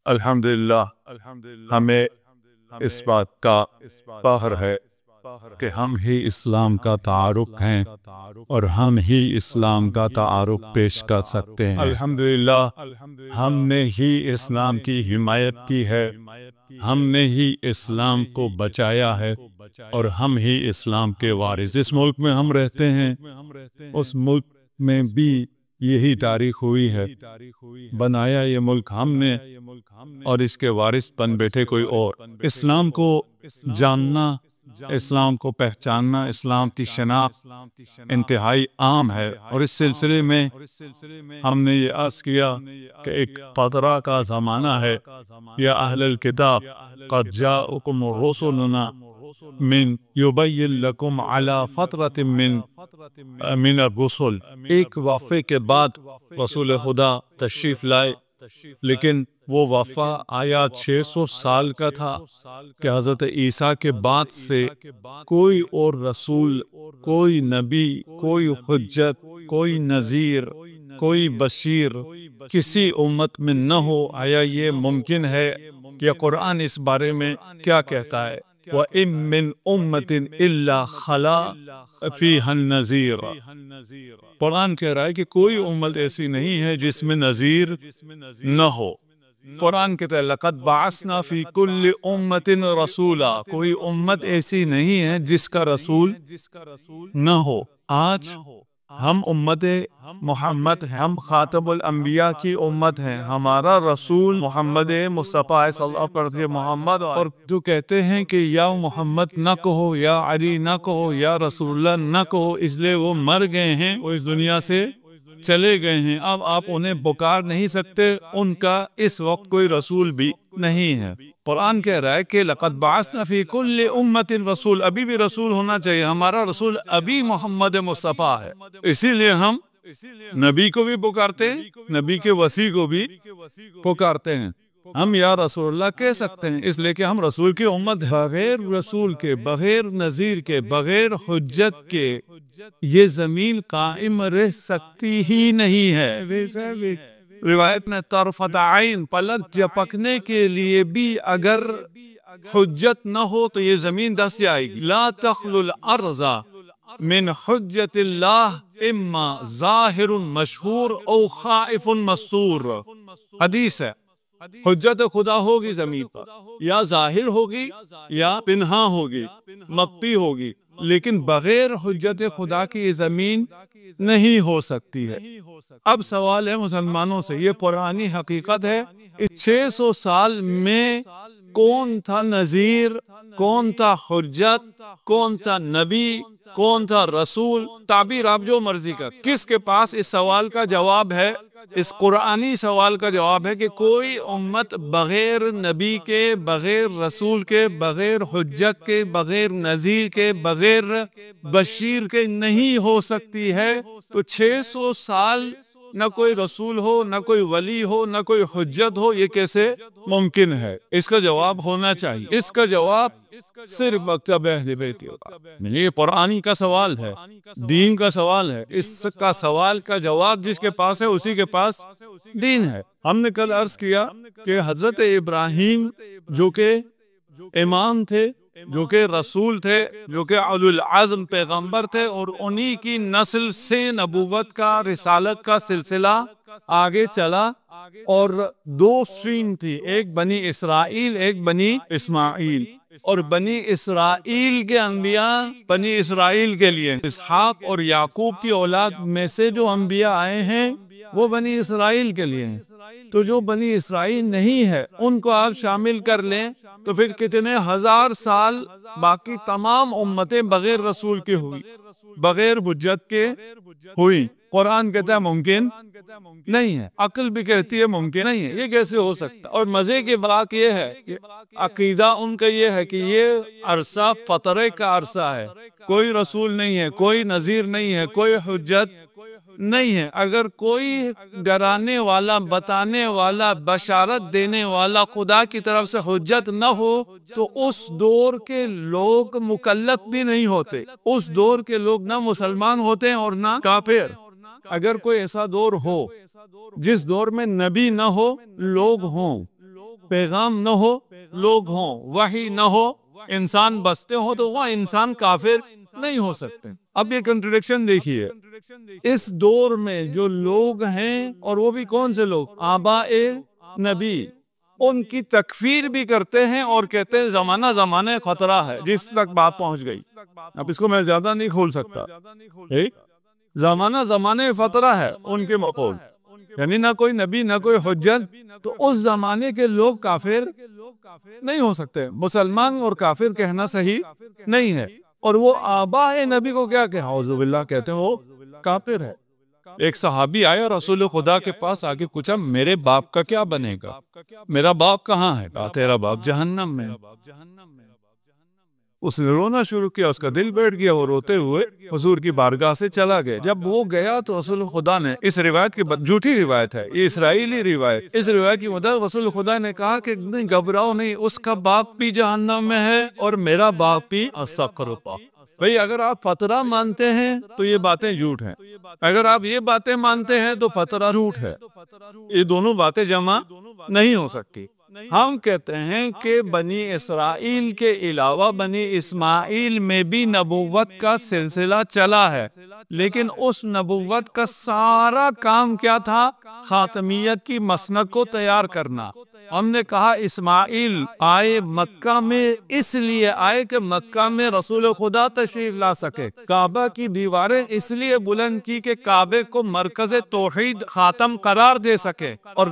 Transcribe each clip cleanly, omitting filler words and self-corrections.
الحمدللہ ہمیں اس بات کا فخر ہے کہ ہم ہی اسلام کا تعارف ہیں اور ہم ہی اسلام کا تعارف پیش کر سکتے ہیں۔ الحمدللہ ہم نے ہی اسلام کی حمایت کی ہے، ہم نے ہی اسلام کو بچایا ہے اور ہم ہی اسلام کے وارث۔ جس ملک میں ہم رہتے ہیں اس ملک میں بھی یہی تاریخ ہوئی ہے، بنایا یہ ملک ہم نے اور اس کے وارث بن بیٹھے کوئی اور۔ اسلام کو جاننا، اسلام کو پہچاننا، اسلام کی شناخت انتہائی عام ہے، اور اس سلسلے میں ہم نے یہ عرض کیا کہ ایک فترہ کا زمانہ ہے۔ یا اہل الکتاب قد جاءکم رسلنا من یبین لکم علی فترۃ من الرسل۔ ایک وقفے کے بعد رسول خدا تشریف لائے، لیکن وہ وقفہ آیا 600 سال کا تھا کہ حضرت عیسیٰ کے بعد سے کوئی اور رسول، کوئی نبی، کوئی حجت، کوئی نذیر، کوئی بشیر کسی امت میں نہ ہو۔ آیا یہ ممکن ہے؟ کہ قرآن اس بارے میں کیا کہتا ہے؟ وَإِن مِّنْ أُمَّةٍ إِلَّا خَلَا فِيهَا النَّذِيرُ۔ قرآن کہہ رہا ہے کہ کوئی امت ایسی نہیں ہے جس میں نذیر نہ ہو۔ قرآن کہتا ہے لَقَدْ بَعَثْنَا فِي كُلِّ أُمَّةٍ رَسُولًا۔ کوئی امت ایسی نہیں ہے جس کا رسول نہ ہو۔ آج ہم امت محمد، ہم خاتم الانبیاء کی امت ہیں، ہمارا رسول محمد مصطفیٰ صلی اللہ علیہ محمد، اور جو کہتے ہیں کہ یا محمد نہ کہو، یا علی نہ کہو، یا رسول اللہ نہ کہو، اس لیے وہ مر گئے ہیں، وہ اس دنیا سے چلے گئے ہیں۔ اب آپ انہیں پکار نہیں سکتے، ان کا اس وقت کوئی رسول بھی نہیں ہے۔ قرآن کہہ رہا ہے کہ لَقَدْ بَعَثْنَا فِي كُلِّ أُمَّةٍ رَسُولًا، ابھی بھی رسول ہونا چاہیے۔ ہمارا رسول ابھی محمد مصطفیٰ ہے، اسی لیے ہم نبی کو بھی پکارتے ہیں، نبی کے وصی کو بھی پکارتے ہیں۔ ہم یا رسول اللہ کہہ سکتے ہیں، اس لیے کہ ہم رسول کی امت ہیں۔ بغیر رسول کے، بغیر نذیر کے، بغیر حجت کے یہ زمین قائم رہ سکتی ہی نہیں ہے۔ روایت میں طرفۃ عین، پلک جھپکنے کے لیے بھی اگر حجت نہ ہو تو یہ زمین دھس جائے گی۔ لا تخلو الارض من حجت اللہ اما ظاہر مشہور او خائف مستور۔ حدیث ہے، حجت خدا ہوگی زمین پر، یا ظاہر ہوگی یا پنہا ہوگی، مخفی ہوگی، لیکن بغیر حجت خدا کی یہ زمین نہیں ہو سکتی ہے۔ اب سوال ہے مسلمانوں سے، یہ پرانی حقیقت ہے، اس 600 سال میں کون تھا نذیر، کون تھا حجت، کون تھا نبی، کون تھا رسول؟ تعبیر آپ جو مرضی کا، کس کے پاس اس سوال کا جواب ہے؟ اس قرآنی سوال کا جواب ہے کہ کوئی امت بغیر نبی کے، بغیر رسول کے، بغیر حجت کے، بغیر نذیر کے، بغیر بشیر کے نہیں ہو سکتی ہے۔ تو 600 سال نہ کوئی رسول ہو، نہ کوئی ولی ہو، نہ کوئی حجت ہو، یہ کیسے ممکن ہے؟ اس کا جواب ہونا چاہیے۔ اس کا جواب صرف مکتب اہل بیت ہوگا۔ یہ قرآنی کا سوال ہے، دین کا سوال ہے، اس کا سوال کا جواب جس کے پاس ہے اسی کے پاس دین ہے۔ ہم نے کل عرض کیا کہ حضرت ابراہیم جو کہ امام تھے، جو کہ رسول تھے، جو کہ اولو العزم پیغمبر تھے، اور انہی کی نسل سے نبوت کا، رسالت کا سلسلہ آگے چلا، اور 2 اسٹریم تھی، ایک بنی اسرائیل، ایک بنی اسماعیل، اور بنی اسرائیل کے انبیاء بنی اسرائیل کے لیے، اسحاق اور یعقوب کی اولاد میں سے جو انبیاء آئے ہیں وہ بنی اسرائیل کے لیے ہیں۔ تو جو بنی اسرائیل نہیں ہے ان کو آپ شامل کر لیں تو پھر کتنے ہزار سال باقی تمام امتیں بغیر رسول کے ہوئی، بغیر حجت کے ہوئی۔ قرآن کہتا ہے ممکن نہیں ہے، عقل بھی کہتی ہے ممکن نہیں ہے، یہ کیسے ہو سکتا؟ اور مزے کی بات یہ ہے کہ عقیدہ ان کا یہ ہے کہ یہ عرصہ فترے کا عرصہ ہے، کوئی رسول نہیں ہے، کوئی نذیر نہیں ہے، کوئی حجت نہیں ہے۔ اگر کوئی ڈرانے والا، بتانے والا، بشارت دینے والا خدا کی طرف سے حجت نہ ہو تو اس دور کے لوگ مکلف بھی نہیں ہوتے، اس دور کے لوگ نہ مسلمان ہوتے ہیں اور نہ کافر۔ اگر کوئی ایسا دور ہو جس دور میں نبی نہ ہو، لوگ ہوں، پیغام نہ ہو، لوگ ہوں، وحی نہ ہو، انسان بستے ہوں، تو وہ انسان کافر نہیں ہو سکتے۔ اب یہ کنٹرڈکشن دیکھیے، اس دور میں جو لوگ ہیں، اور وہ بھی کون سے لوگ؟ آباء نبی، ان کی تکفیر بھی کرتے ہیں اور کہتے ہیں زمانہ زمانہ خطرہ ہے، جس تک بات پہنچ گئی۔ اب اس کو میں زیادہ نہیں کھول سکتا، زمانہ زمانہ خطرہ ہے ان کے مقول، یعنی نہ کوئی نبی نہ کوئی حجت، تو اس زمانے کے لوگ کافر نہیں ہو سکتے۔ مسلمان اور کافر کہنا صحیح نہیں ہے، اور وہ آباء نبی کو کیا کہ اعوذ باللہ کہتے ہیں وہ کافر ہے۔ ایک صحابی آیا رسول خدا کے پاس، آگے پوچھا میرے باپ کا کیا بنے گا؟ میرا باپ کہاں ہے؟ کہا تیرا باپ جہنم میں۔ اس نے رونا شروع کیا، اس کا دل بیٹھ گیا، وہ روتے ہوئے حضور کی بارگاہ سے چلا گیا۔ جب وہ گیا تو رسول خدا نے، اس روایت کی جھوٹی روایت ہے، یہ اسرائیلی روایت، اس روایت کی مدد رسول خدا نے کہا کہ نہیں گھبراؤ نہیں، اس کا باپ بھی جہنم میں ہے اور میرا باپ بھی استغفر اللہ۔ بھئی اگر آپ فترہ مانتے ہیں تو یہ باتیں جھوٹ ہیں، اگر آپ یہ باتیں مانتے ہیں تو فترہ جھوٹ ہے، یہ دونوں باتیں جمع نہیں ہو سکتی۔ ہم کہتے ہیں کہ بنی اسرائیل کے علاوہ بنی اسماعیل میں بھی نبوت کا سلسلہ چلا ہے، لیکن اس نبوت کا سارا کام کیا تھا؟ خاتمیت کی مسند کو تیار کرنا۔ ہم نے کہا اسماعیل آئے مکہ میں اس لیے آئے کہ مکہ میں رسول خدا تشریف لا سکے، کعبہ کی دیواریں اس لیے بلند کی کہ کعبے کو مرکز توحید خاتم قرار دے سکے، اور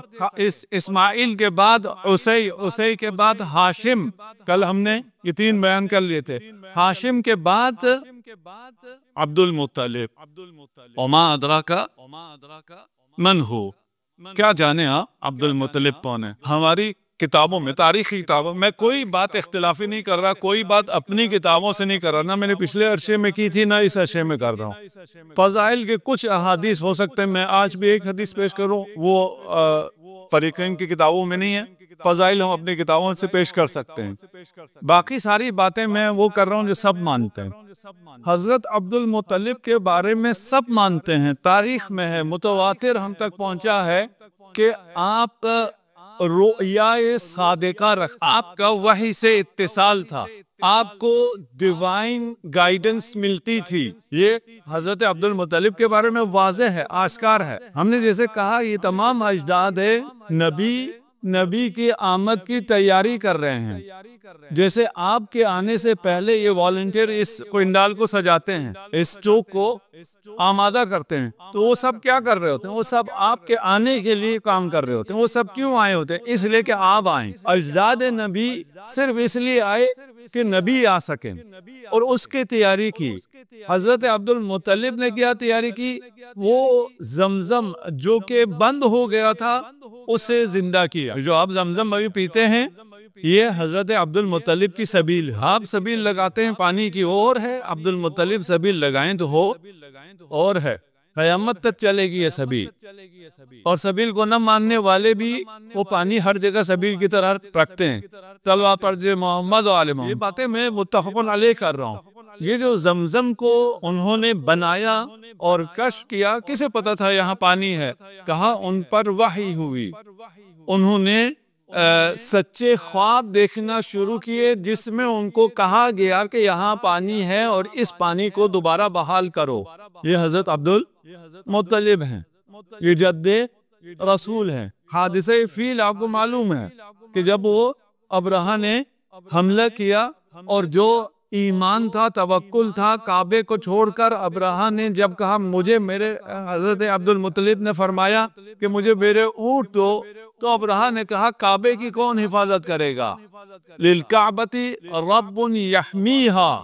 اسماعیل کے بعد عیسی کے بعد ہاشم، کل ہم نے یہ 3 بیان کر لیے تھے، ہاشم کے بعد عبد المطلب، وما ادراک من ہو، کیا جانے آپ عبد المطلب کون ہے؟ ہماری کتابوں میں، تاریخی کتابوں میں کوئی بات اختلافی نہیں کر رہا، کوئی بات اپنی کتابوں سے نہیں کر رہا، نہ میں نے پچھلے عرصے میں کی تھی نہ اس عرصے میں کر رہا ہوں۔ فضائل کے کچھ احادیث ہو سکتے ہیں، میں آج بھی ایک حدیث پیش کروں، وہ فریقین کی کتابوں میں نہیں ہے، فضائل ہم اپنی کتابوں سے پیش کر سکتے ہیں، باقی ساری باتیں میں وہ کر رہا ہوں جو سب مانتے ہیں۔ حضرت عبد المطلب کے بارے میں سب مانتے ہیں، تاریخ میں ہے، متواتر ہم تک پہنچا ہے کہ آپ رؤیا صادقہ آپ کا وحی سے اتصال تھا، آپ کو ڈیوائن گائیڈنس ملتی تھی، یہ حضرت عبد المطلب کے بارے میں واضح ہے، آشکار ہے۔ ہم نے جیسے کہا یہ تمام اجداد نبی کی آمد کی تیاری کر رہے ہیں، جیسے آپ کے آنے سے پہلے یہ والنٹیئر اس پنڈال کو سجاتے ہیں، اس چوک کو آمادہ کرتے ہیں، تو وہ سب کیا کر رہے ہوتے ہیں؟ وہ سب آپ کے آنے کے لیے کام کر رہے ہوتے ہیں۔ وہ سب کیوں آئے ہوتے ہیں؟ اس لیے کہ آپ آئیں۔ اجداد نبی صرف اس لیے آئے کہ نبی آ سکیں، اور اس کی تیاری کی۔ حضرت عبد المطلب نے کیا تیاری کی؟ وہ زمزم جو کہ بند ہو گیا تھا اسے زندہ کیا۔ جو آپ زمزم ابھی پیتے ہیں یہ حضرت عبد المطلب کی سبیل، آپ سبیل لگاتے ہیں پانی کی اور ہے، عبد المطلب سبیل لگائیں تو ہو اور ہے، قیامت تک چلے گی یہ سبیل۔ اور سبیل کو نہ ماننے والے بھی وہ پانی ہر جگہ سبیل کی طرح رکھتے ہیں، تلوار پر جو محمد و آل محمد۔ یہ باتیں میں متفق علیہ کر رہا ہوں۔ یہ جو زمزم کو انہوں نے بنایا اور کشف کیا، کسے پتا تھا یہاں پانی ہے؟ کہا ان پر وحی ہوئی، انہوں نے سچے خواب دیکھنا شروع کیے جس میں ان کو کہا گیا کہ یہاں پانی ہے اور اس پانی کو دوبارہ بحال کرو۔ یہ حضرت عبد المطلب ہیں، یہ جد رسول ہیں۔ حادثہ فیل آپ کو معلوم ہے کہ جب وہ ابرہہ نے حملہ کیا اور جو ایمان تھا، توکل تھا، کعبے کو چھوڑ کر ابرہہ نے جب کہا مجھے میرے، حضرت عبد المطلب نے فرمایا کہ مجھے میرے اونٹ دو، تو ابرہہ نے کہا کعبے کی کون حفاظت کرے گا؟ للکعبۃ رب یحمیھا،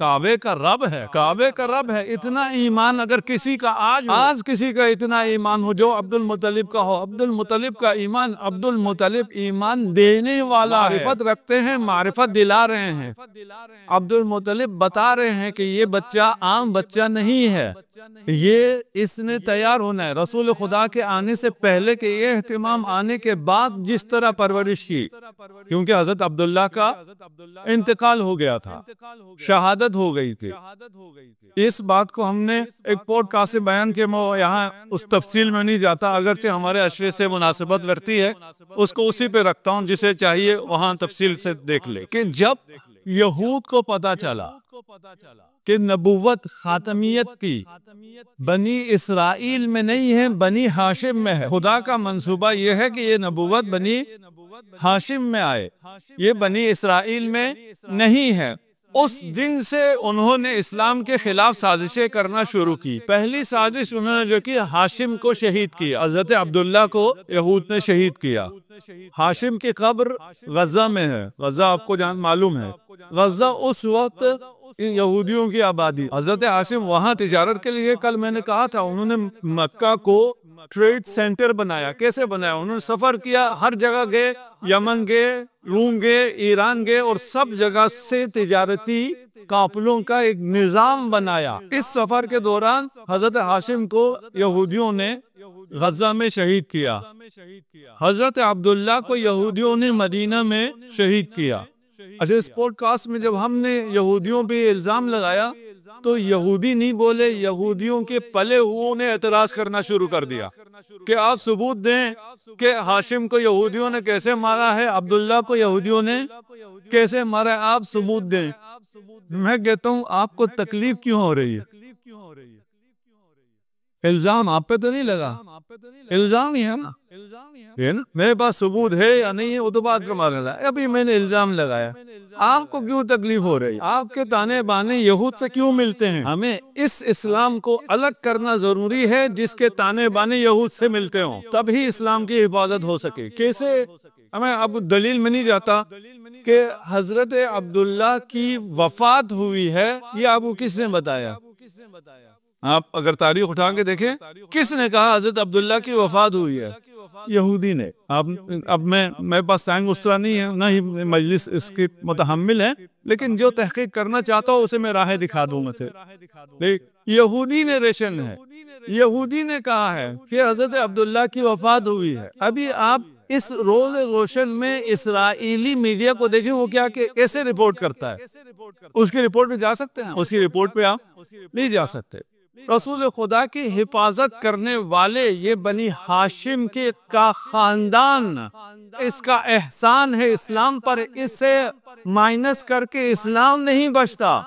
کعبے کا رب ہے، کعبے کا رب ہے۔ اتنا ایمان اگر کسی کا آج کسی کا اتنا ایمان ہو جو عبد المطلب کا ہو، عبد المطلب کا ایمان، عبد المطلب ایمان دینے والا ہے، معرفت رکھتے ہیں، معرفت دلا رہے ہیں۔ عبد المطلب بتا رہے ہیں کہ یہ بچہ عام بچہ نہیں ہے، یہ اس نے تیار ہونا ہے۔ رسول خدا کے آنے سے پہلے کہ یہ اہتمام، آنے کے بعد جس طرح پرورش کی، کیونکہ حضرت عبداللہ کا انتقال ہو گیا تھا، شہادت ہو گئی تھی۔ اس بات کو ہم نے ایک پوڈ کاسٹ سے بیان کیا، میں یہاں اس تفصیل میں نہیں جاتا، اگرچہ ہمارے عشرے سے مناسبت کرتی ہے، اس کو اسی پہ رکھتا ہوں، جسے چاہیے وہاں تفصیل سے دیکھ لے کہ جب یہود کو پتا چلا کہ نبوت خاتمیت کی بنی اسرائیل میں نہیں ہے، بنی ہاشم میں ہے، خدا کا منصوبہ یہ ہے کہ یہ نبوت بنی ہاشم میں آئے، یہ بنی اسرائیل میں نہیں ہے، اس دن سے انہوں نے اسلام کے خلاف سازشیں کرنا شروع کی۔ پہلی سازش انہوں نے جو کی، ہاشم کو شہید کیا، حضرت عبداللہ کو یہود نے شہید کیا۔ ہاشم کی قبر غزہ میں ہے، غزہ آپ کو معلوم ہے، غزہ اس وقت یہودیوں کی آبادی، حضرت ہاشم وہاں تجارت کے لیے، کل میں نے کہا تھا انہوں نے مکہ کو ٹریڈ سینٹر بنایا۔ کیسے بنایا؟ انہوں نے سفر کیا، ہر جگہ گئے، یمن گئے، روم گئے، ایران گئے، اور سب جگہ سے تجارتی قافلوں کا ایک نظام بنایا۔ اس سفر کے دوران حضرت ہاشم کو یہودیوں نے غزہ میں شہید کیا، حضرت عبداللہ کو یہودیوں نے مدینہ میں شہید کیا۔ اچھا، اس پوڈ کاسٹ میں جب ہم نے یہودیوں پہ الزام لگایا تو یہودی نہیں بولے، یہودیوں کے پلے ہوئوں نے اعتراض کرنا شروع کر دیا کہ آپ ثبوت دیں کہ ہاشم کو یہودیوں نے کیسے مارا ہے، عبداللہ کو یہودیوں نے کیسے مارا ہے، آپ ثبوت دیں۔ میں کہتا ہوں آپ کو تکلیف کیوں ہو رہی ہے؟ الزام آپ پہ تو نہیں لگا، الزام ہی ہے نا، میرے پاس ثبوت ہے یا نہیں ہے وہ تو بات کا معاملہ ہے، ابھی میں نے الزام لگایا، آپ کو کیوں تکلیف ہو رہی ہے؟ آپ کے تانے بانے یہود سے کیوں ملتے ہیں؟ ہمیں اس اسلام کو الگ کرنا ضروری ہے جس کے تانے بانے یہود سے ملتے ہوں، تب ہی اسلام کی حفاظت ہو سکے۔ کیسے؟ میں اب دلیل میں نہیں جاتا کہ حضرت عبداللہ کی وفات ہوئی ہے، یہ آپ کو کس نے بتایا؟ آپ اگر تاریخ اٹھا کے دیکھیں، کس نے کہا حضرت عبداللہ کی وفات ہوئی ہے؟ یہودی نے۔ اب میرے پاس ٹائم اس طرح نہیں ہے، نہ ہی مجلس اس کی متحمل ہے، لیکن جو تحقیق کرنا چاہتا ہوں اسے میں راہ دکھا دوں گا۔ یہودی نے ریشن ہے، یہودی نے کہا ہے کہ حضرت عبداللہ کی وفات ہوئی ہے۔ ابھی آپ اس روز روشن میں اسرائیلی میڈیا کو دیکھیں، وہ کیا کہ ایسے رپورٹ کرتا ہے، اس کی رپورٹ پہ جا سکتے ہیں؟ اس کی رپورٹ پہ آپ نہیں جا سکتے۔ رسول خدا کی حفاظت کرنے والے یہ بنی ہاشم کے کا خاندان، اس کا احسان ہے اسلام پر، اسے مائنس کر کے اسلام نہیں بچتا،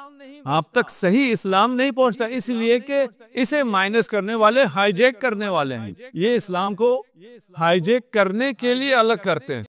آپ تک صحیح اسلام نہیں پہنچتا، اس لیے کہ اسے مائنس کرنے والے ہائی جیک کرنے والے ہیں، یہ اسلام کو ہائی جیک کرنے کے لیے الگ کرتے ہیں۔